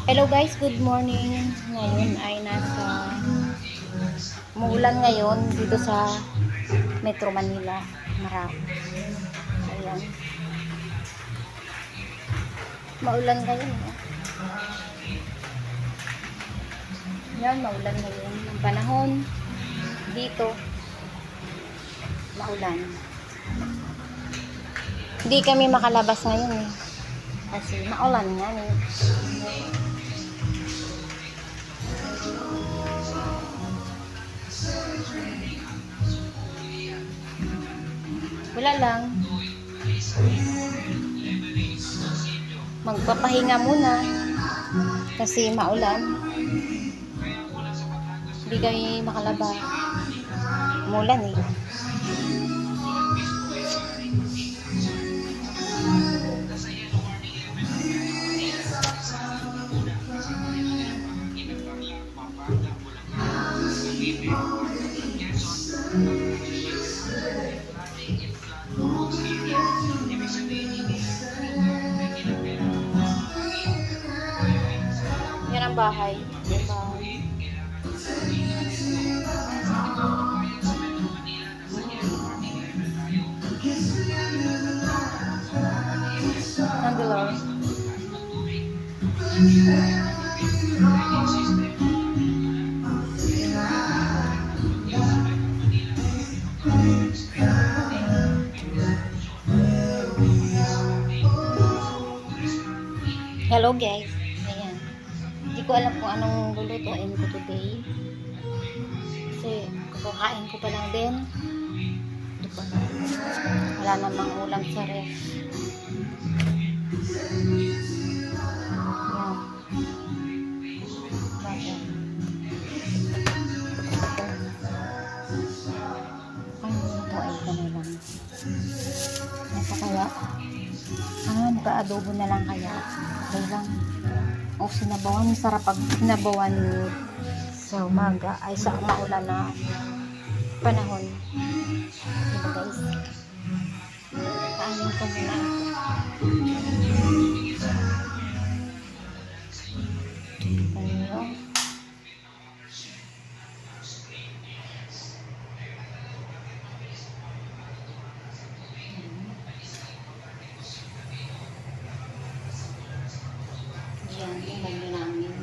Hello guys, good morning. Ngayon ay umuulan ngayon dito sa Metro Manila. Marami. Ayan. Maulan ngayon. Yan, maulan ngayon. Ang panahon dito, maulan. Hindi kami makalabas ngayon eh. Kasi maulan nga eh. Wala lang. Magpapahinga muna. Kasi maulan. Hindi kami makalabas. Umulan eh. Yan ang bahay. Yung bahay. Nandun. Hello guys. Ayan. Hindi ko alam kung anong lulutuin ko today. Kasi kukain ko pa lang din. Hindi ko alam. Wala namang ulam sa ref. Ayan. Ang luto ay kami lang. Nasa kaya magka-adobo na lang kaya. Okay lang. O sinabawan. Sarap pag sinabawan sa umaga ay sa maulan na panahon. Diba guys? Kainin ko muna ito. Ano? Yan, yung bagyo namin.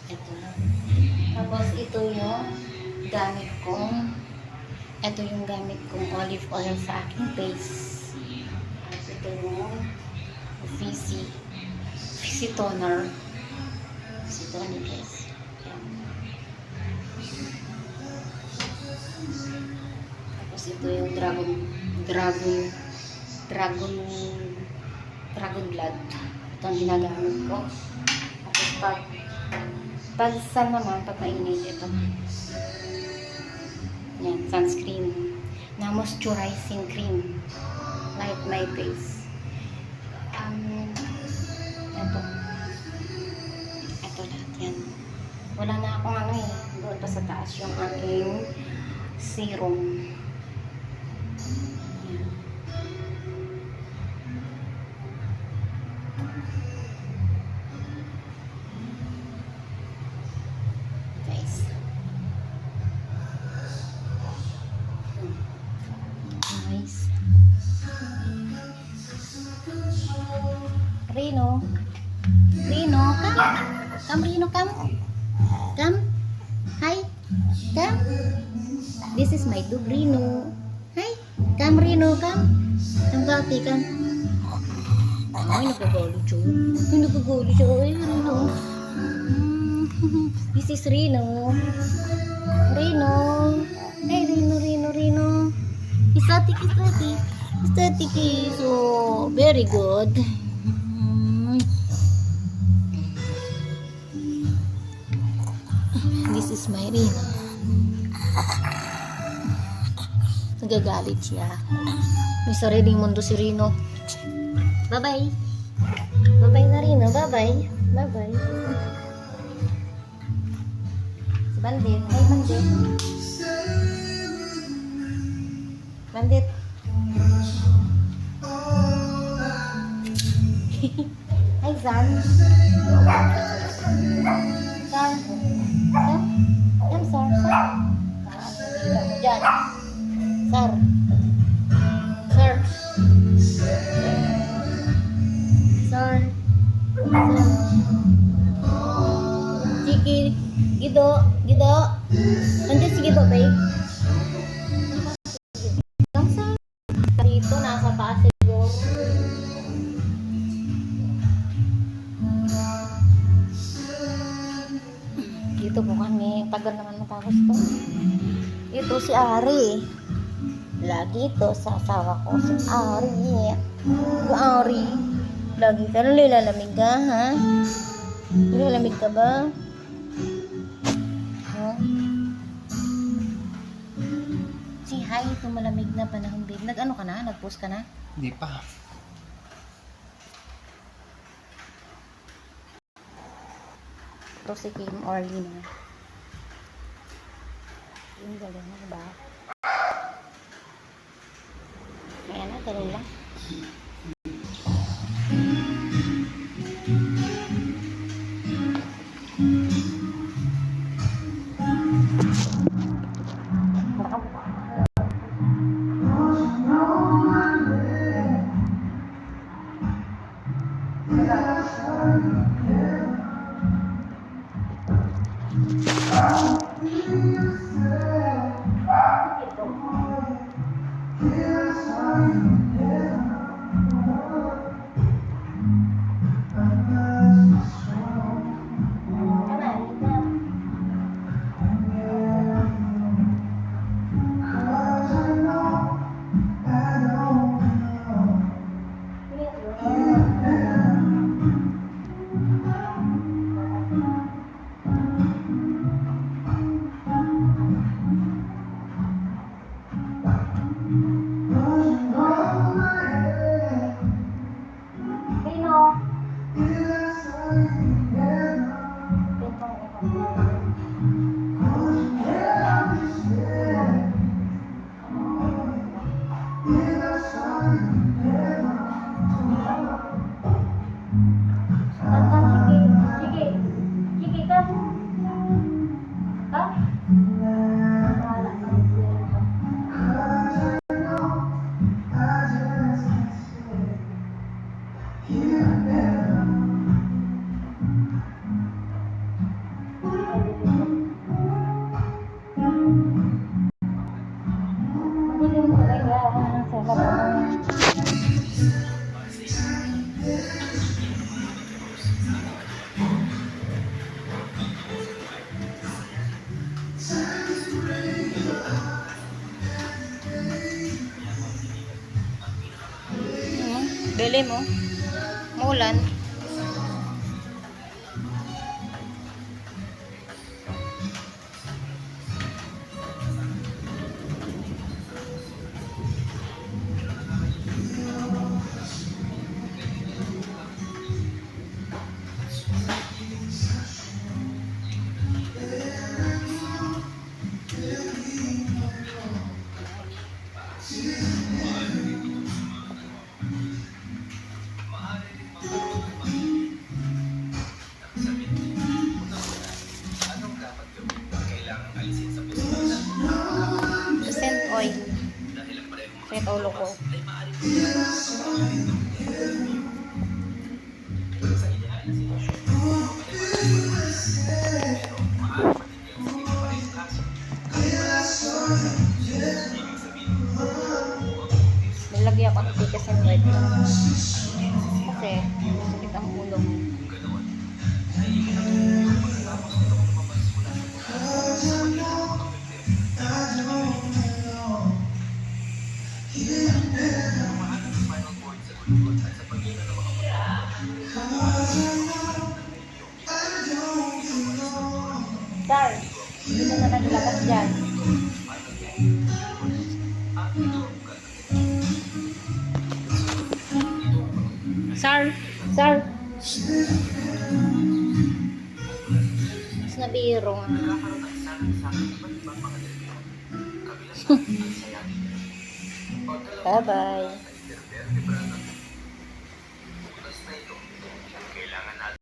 Ito. Tapos ito yung gamit kong olive oil sa aking face. Tapos ito yung Fizzy toner. Fizzy toner guys. Yan. Tapos ito yung dragon blood. Ito ang ginagamit ko. Tapos pag mainit ito. Yan, sunscreen. Na moisturizing cream. Light my face. Ito lahat yan. Wala na akong doon pa sa taas yung aking serum. Yan. Rino, come. Come, Rino, come. Come. Hi. Come. This is my dog, Rino. Hi. Come, Rino, come. Come, Kati, come. Ay, nagagalo siya. Ay, Rino. This is Rino. Rino. Hey, Rino. Static. So, very good. This is my Rino. Nagagalit siya. May sariling mundo si Rino. Bye-bye. Bye-bye na Rino. Bye-bye. Si Bandit. Hey, Bandit. Bandit. Hi, Zan. Sir. Sir. Sir. Sige. Gido. Gido. Nandiyan si Gido, babe. Nasa dito, nasa taas siguro. Dito po kami. Tagal naman matapos to. Ito si Ari. Lagi ito sa asawa ko. Si Ari. Si Ari. Lagi ka na nilalamig ka, ha? Nilalamig ka ba? Huh? Si Hi, ito malamig na panahon, babe. Nag-ano ka na? Nag-post ka na? Hindi pa. Ito si Kim Orly na. Yung galing na ba? Ayan na, galing lang. Bili mo. Mulan. Scent oil. Kahit ulo ko. Nilagyan ako ng tikas and white. Kasi, sakit ang ulo. Sir, hindi na naglabas dyan. Sir, sir. Mas nabiro nga. Bye-bye.